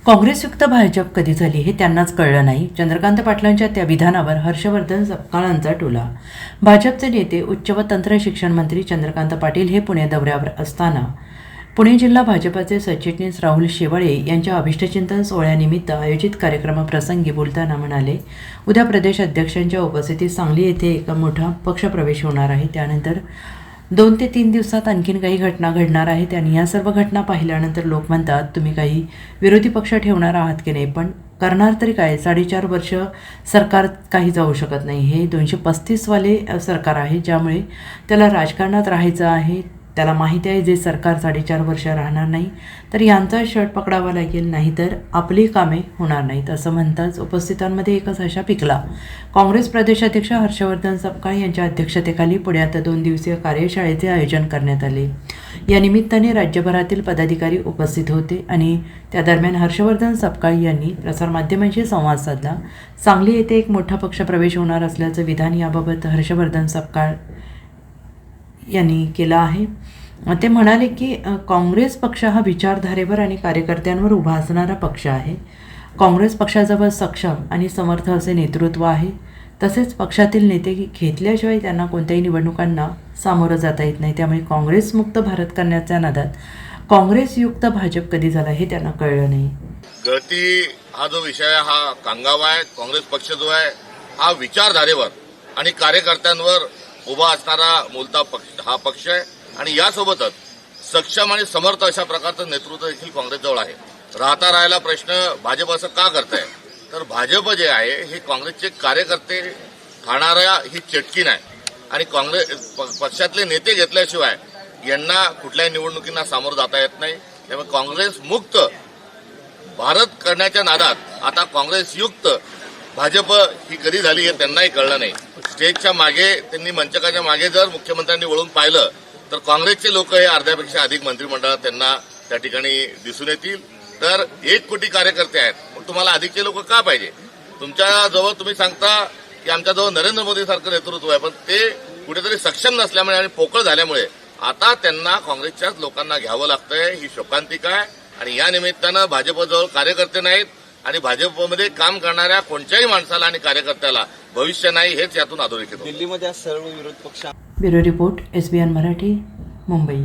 काँग्रेसयुक्त भाजप कधी झाली हे त्यांनाच कळलं नाही. चंद्रकांत पाटलांच्या त्या विधानावर हर्षवर्धन सपकाळांचा टोला. भाजपचे नेते उच्च व तंत्र शिक्षण मंत्री चंद्रकांत पाटील हे पुणे दौऱ्यावर असताना पुणे जिल्हा भाजपाचे सरचिटणीस राहुल शेवाळे यांच्या अभिष्टचिंतन सोहळ्यानिमित्त आयोजित कार्यक्रमाप्रसंगी बोलताना म्हणाले, उद्या प्रदेश अध्यक्षांच्या उपस्थितीत सांगली येथे एक मोठा पक्षप्रवेश होणार आहे. त्यानंतर 2 ते 3 दिवसात आणखीन काही घटना घडणार आहेत आणि या सर्व घटना पाहिल्यानंतर लोक म्हणतात, तुम्ही काही विरोधी पक्ष ठेवणार आहात की नाही, पण करणार तरी काय? 4.5 वर्ष सरकार काही जाऊ शकत नाही. हे 235 वाले सरकार आहे, ज्यामुळे त्याला राजकारणात राहायचं आहे. त्याला माहिती आहे जे सरकार 4.5 वर्ष राहणार नाही, तर यांचा शर्ट पकडावा लागेल, नाहीतर आपली कामे होणार नाहीत, असं म्हणताच उपस्थितांमध्ये एकच आशा पिकला. काँग्रेस प्रदेशाध्यक्ष हर्षवर्धन सपकाळ यांच्या अध्यक्षतेखाली पुण्यात 2 दिवसीय कार्यशाळेचे आयोजन करण्यात आले. या निमित्ताने राज्यभरातील पदाधिकारी उपस्थित होते आणि त्या दरम्यान हर्षवर्धन सपकाळ यांनी प्रसारमाध्यमांशी संवाद साधला. सांगली येथे एक मोठा पक्षप्रवेश होणार असल्याचं विधान याबाबत हर्षवर्धन सपकाळ यांनी केलं आहे. ते म्हणाले की काँग्रेस पक्ष हा विचारधारेवर आणि कार्यकर्त्यांवर उभा असणारा पक्ष आहे. काँग्रेस पक्षाजवळ सक्षम आणि समर्थ असे नेतृत्व आहे. तसेच पक्षातील नेते घेतल्याशिवाय त्यांना कोणत्याही निवडणुकांना सामोरं जाता येत नाही. त्यामुळे काँग्रेसमुक्त भारत करण्याच्या नादात काँग्रेसयुक्त भाजप कधी झाला हे त्यांना कळलं नाही. गळती हा जो विषय हा कांगावा आहे. काँग्रेस पक्ष जो आहे हा विचारधारेवर आणि कार्यकर्त्यांवर उभा असणारा मूलता पक्ष हा पक्ष आहे आणि यासोबतच सक्षम आणि समर्थ अशा प्रकारचं नेतृत्व देखील काँग्रेसजवळ आहे. राहिला प्रश्न भाजप असं का करत आहे, तर भाजप जे आहे हे काँग्रेसचे कार्यकर्ते खाणाऱ्या ही चटकीन आहे आणि काँग्रेस पक्षातले नेते घेतल्याशिवाय यांना कुठल्याही निवडणुकींना सामोरं जाता येत नाही. त्यामुळे काँग्रेस मुक्त भारत करण्याच्या नादात आता काँग्रेसयुक्त भाजप ही कधी झाली हे त्यांनाही कळलं नाही. स्टेजच्या मागे त्यांनी मंचकाच्या मागे जर मुख्यमंत्र्यांनी वळून पाहिलं तर काँग्रेसचे लोक हे अर्ध्यापेक्षा अधिक मंत्रिमंडळात त्यांना त्या ठिकाणी दिसून येतील. तर 1 कोटी कार्यकर्ते आहेत, मग तुम्हाला अधिकचे लोक का पाहिजे? तुमच्याजवळ तुम्ही सांगता की आमच्याजवळ नरेंद्र मोदी सारखं नेतृत्व आहे, पण ते कुठेतरी सक्षम नसल्यामुळे आणि पोकळ झाल्यामुळे आता त्यांना काँग्रेसच्याच लोकांना घ्यावं लागतंय. ही शोकांतिका आहे आणि या निमित्तानं भाजपजवळ कार्यकर्ते नाहीत आणि भाजपमध्ये काम करणाऱ्या कोणत्याही माणसाला आणि कार्यकर्त्याला भविष्य नाही, हेच यातून अधोरेखित होतं. दिल्लीमध्ये सर्व विरोधी पक्ष. Bureau report, SBN Marathi, Mumbai.